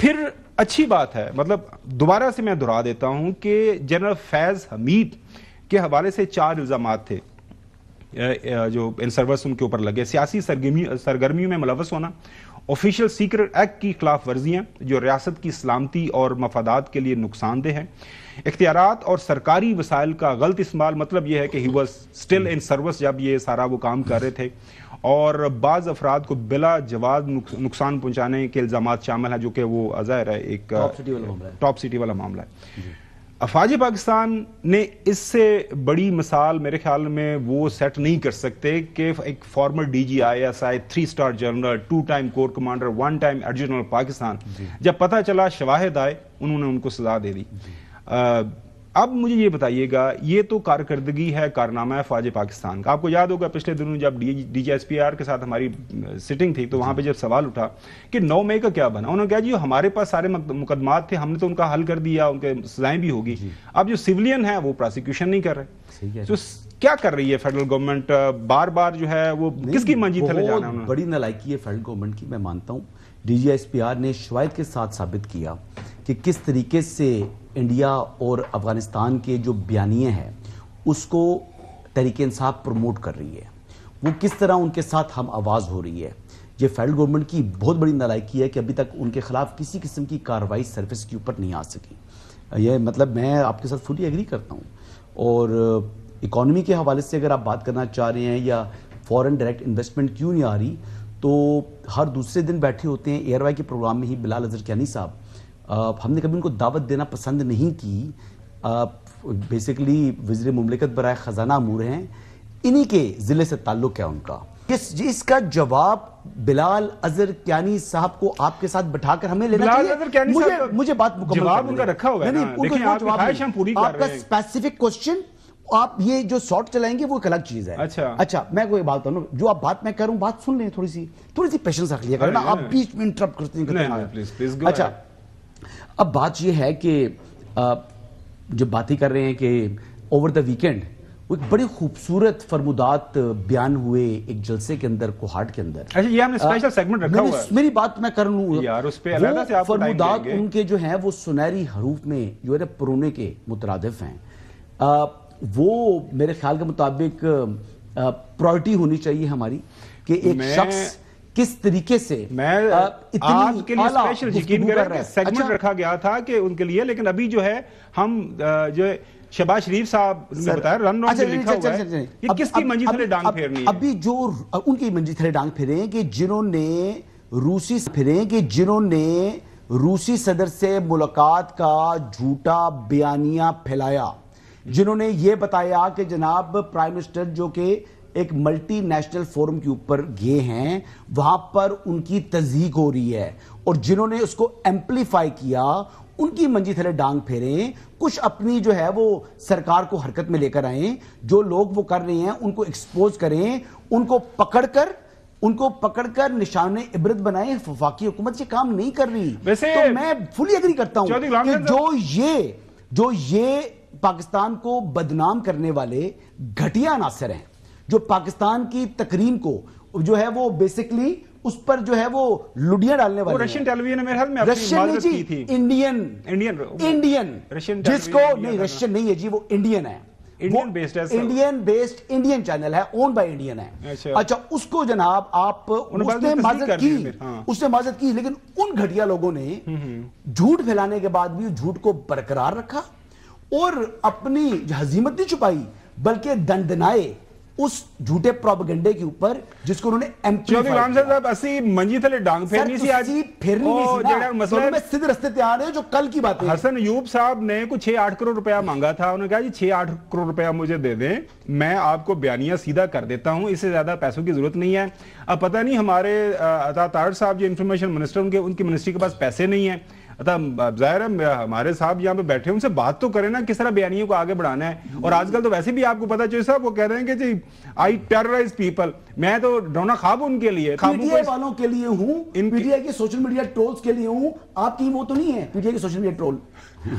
پھر اچھی بات ہے، مطلب دوبارہ سے میں دہرا دیتا ہوں کہ جنرل فیض حمید کے حوالے سے 4 الزامات تھے جو انسروس ان کے اوپر لگے: سیاسی سرگرمیوں میں ملوث ہونا، آفیشل سیکرٹ ایکٹ کی خلاف ورزیاں جو ریاست کی سلامتی اور مفادات کے لیے نقصان دہ ہیں، اختیارات اور سرکاری وسائل کا غلط استعمال، مطلب یہ ہے کہ he was still in service جب یہ سارا وہ کام کر رہے تھے، اور بعض افراد کو بلا جواز نقصان پہنچانے کے الزامات شامل ہیں، جو کہ وہ ظاہر ہے ایک ٹاپ سٹی والا معاملہ ہے۔ افواج پاکستان نے اس سے بڑی مثال میرے خیال میں وہ سیٹ نہیں کر سکتے کہ ایک former D G I S I, 3 star general, 2 time corps commander, 1 time adjutant general Pakistan, جب پتہ چلا شواہد آئے انہوں نے ان کو سزا دے دی۔ اب مجھے یہ بتائیے گا، یہ تو کارکردگی ہے، کارنامہ ہے افواج پاکستان کا۔ آپ کو یاد ہوگا پچھلے دنوں جب D G S P R کے ساتھ ہماری سٹنگ تھی تو وہاں پہ جب سوال اٹھا کہ 9 مئی کا کیا بنا، انہوں نے کہا جی ہمارے پاس سارے مقدمات تھے، ہم نے تو ان کا حل کر دیا، ان کے سزائیں بھی ہوگی، اب جو سیولین ہیں وہ پروسیکیوشن نہیں کر رہے۔ تو کیا کر رہی ہے فیڈرل گورنمنٹ؟ بار بار جو ہے وہ کس کی منجی تلے جانا ہے؟ بڑی نالائکی ہے فیڈرل گورنمنٹ کی، میں مانتا ہوں۔ D G S P R نے شواہد کے ساتھ ثابت کیا کہ کس طریقے سے انڈیا اور افغانستان کے جو بیانیے ہیں اس کو تحریک انصاف پروموٹ کر رہی ہے، وہ کس طرح ان کے ساتھ ہم آواز ہو رہی ہے۔ یہ فیڈرل گورنمنٹ کی بہت بڑی نالائکی ہے کہ ابھی تک ان کے خلاف کسی قسم کی کارروائی سرفس کے اوپر نہیں آ سکی۔ یہ مطلب میں آپ کے ساتھ فلی ایگری کرتا ہوں۔ اور اکانومی کے حوالے سے اگر آپ بات کرنا چاہ رہے ہیں یا فورن ڈائریکٹ انویسٹمنٹ کیوں نہیں آ رہی، تو ہر دوسرے دن بیٹھے ہوتے ہیں ایئر وائی کے پروگرام میں ہی بلال اظہر کیانی صاحب، ہم نے کبھی ان کو دعوت دینا پسند نہیں کی۔ بیسیکلی وزیر مملکت برائے خزانہ امور ہیں، انہی کے ضلع سے تعلق ہے ان کا۔ اس کا جواب بلال اظہر کیانی صاحب کو آپ کے ساتھ بٹھا کر ہمیں لینا چاہیے۔ مجھے بات مکمل جواب ان کا رکھا ہوا ہے نا، دیکھیں آپ کی خواہش ہم پوری کر رہے ہیں۔ آپ کا اسپیسیفک کوسچن آپ یہ جو شارٹ چلائیں گے وہ ایک الگ چیز ہے۔ اچھا میں کوئی بات کروں، جو آپ بات میں کر رہا ہوں بات سن لیں، تھوڑی سی پیشنس رکھ لیا کریں، آپ بیچ میں انٹرپٹ کرتے ہیں۔ اچھا اب بات یہ ہے کہ جو باتیں کر رہے ہیں کہ اوور دا ویکینڈ وہ ایک بڑی خوبصورت فرمودات بیان ہوئے ایک جلسے کے اندر، کوہاٹ کے اندر۔ اچھا یہ ہم نے اسپیشل سیگمنٹ رکھا ہوا ہے، میری بات میں کر لوں یار، اس پہ علیحدہ سے آپ کو ٹائم دیں گے۔ فرمودات ان کے جو ہیں وہ سنہری حروف میں جو ہے پرونے کے مترادف ہیں۔ وہ میرے خیال کے مطابق پرائرٹی ہونی چاہیے ہماری کہ ایک شخص کس طریقے سے آج کے لیے اسپیشل یقین کریں کہ سیگمنٹ رکھا گیا تھا کہ ان کے لیے، لیکن ابھی جو ہے ہم جو شہباز شریف صاحب نے بتایا رن آن میں لکھا ہوا ہے، یہ کس کی منجی تھلے ڈانگ پھیرنی ہے؟ ابھی جو ان کی منجی تھلے ڈانگ پھیریں کہ جنہوں نے روسی صدر سے ملاقات کا جھوٹا بیانیہ پھیلایا، جنہوں نے یہ بتایا کہ جناب پرائم منسٹر جو کہ ایک ملٹی نیشنل فورم کے اوپر گئے ہیں، وہاں پر ان کی تضحیق ہو رہی ہے، اور جنہوں نے اس کو ایمپلیفائی کیا ان کی منجی تھلے ڈانگ پھیریں، کچھ اپنی جو ہے وہ سرکار کو حرکت میں لے کر آئیں، جو لوگ وہ کر رہے ہیں ان کو ایکسپوز کریں، ان کو پکڑ کر نشان عبرت بنائیں۔ وفاقی حکومت یہ کام نہیں کر رہی۔ تو میں فلی ایگری کرتا ہوں کہ جو یہ پاکستان کو بدنام کرنے والے گھٹیا عناصر ہیں، جو پاکستان کی تکریم کو جو ہے وہ بیسیکلی اس پر جو ہے وہ لڈیاں ڈالنے والے ہیں۔ رشین ٹیلی ویژن نے میرے خیال میں اپنی معذرت کی تھی، انڈین جس کو نہیں، رشین نہیں ہے جی، وہ انڈین ہے، انڈین بیسڈ انڈین چینل ہے، اون بائی انڈین ہے۔ اچھا اس کو جناب آپ اس نے معذرت کی، لیکن ان گھٹیا لوگوں نے جھوٹ پھیلانے کے بعد بھی جھوٹ کو برقرار رکھا اور اپنی ہزیمت نہیں چھپائی، بلکہ دندنائے اس جھوٹے پروپیگنڈے کے اوپر جس کو انہوں نے ایمپلیفائی کیا۔ صاحب اسی منجی تھلے ڈانگ پھیرنی سی، آج پھیرنی نہیں سی نا، میں سیدھے رستے تیار ہے، جو کل کی بات ہے۔ حسن ایوب صاحب نے کچھ 6-8 کروڑ روپیہ مانگا تھا، انہوں نے کہا جی 6-8 کروڑ روپیہ مجھے دے دیں، میں آپ کو بیانیہ سیدھا کر دیتا ہوں، اس سے زیادہ پیسوں کی ضرورت نہیں ہے۔ اب پتہ نہیں ہمارے عطا طاہر صاحب جو انفارمیشن منسٹر، ان کی منسٹری کے پاس پیسے نہیں ہیں۔ ظاہر ہے ہمارے صاحب یہاں پہ بیٹھے ان سے بات تو کریں نا، کس طرح بیانیوں کو آگے بڑھانا ہے۔ اور آج کل تو ویسے بھی آپ کو پتا چاہیے صاحب، وہ کہہ رہے ہیں کہ جی آئی ٹیررائز پیپل، میں تو ڈرونا خواب ان کے لیے، پی ٹی آئی والوں کے لیے ہوں، پی ٹی آئی کے سوشل میڈیا ٹرولز کے لیے ہوں، آپ کی وہ تو نہیں ہے پی ٹی آئی کے سوشل میڈیا ٹرول۔